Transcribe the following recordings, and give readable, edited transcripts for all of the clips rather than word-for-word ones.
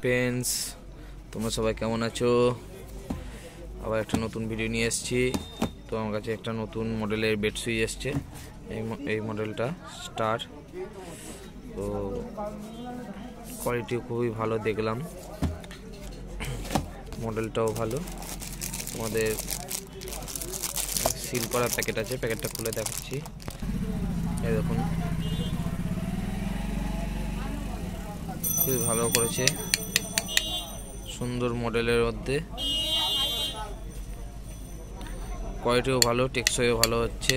Friends, তোমরা সবাই কেমন আছো? আবার একটা নতুন ভিডিও নিয়ে এসেছি। তো আমার কাছে একটা নতুন মডেলের বেড সুইচ এসছে। এই মডেলটা স্টার। তো কোয়ালিটি খুবই ভালো দেখলাম, মডেলটাও ভালো। তোমাদের সিল করা প্যাকেট আছে, প্যাকেটটা খুলে দেখাচ্ছি। এই দেখুন, খুবই ভালো করেছে, সুন্দর মডেলের মধ্যে। কোয়ালিটিও ভালো, টেকসইও ভালো হচ্ছে।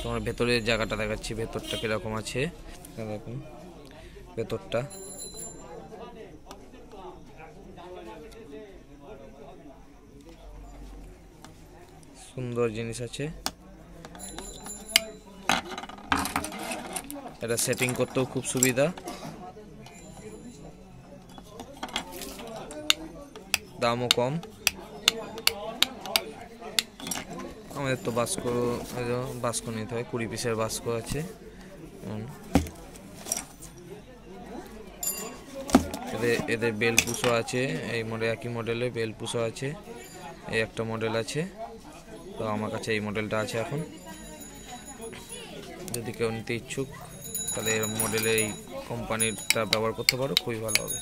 তোমার ভেতরের জায়গাটা দেখাচ্ছি, ভেতরটা কিরকম আছে দেখুন। ভেতরটা সুন্দর জিনিস আছে। এটা সেটিং করতেও খুব সুবিধা, দামও কম। আমাদের তো বাস্ক নিতে হয়, 20 পিসের বাস্ক আছে। এদের বেল পুষো আছে, এই একই মডেলে বেল পুষো আছে। এই একটা মডেল আছে, তো আমার কাছে এই মডেলটা আছে এখন। যদি কেউ নিতে ইচ্ছুক তাহলে এই মডেলের এই কোম্পানিটা ব্যবহার করতে পারো, খুবই ভালো হবে।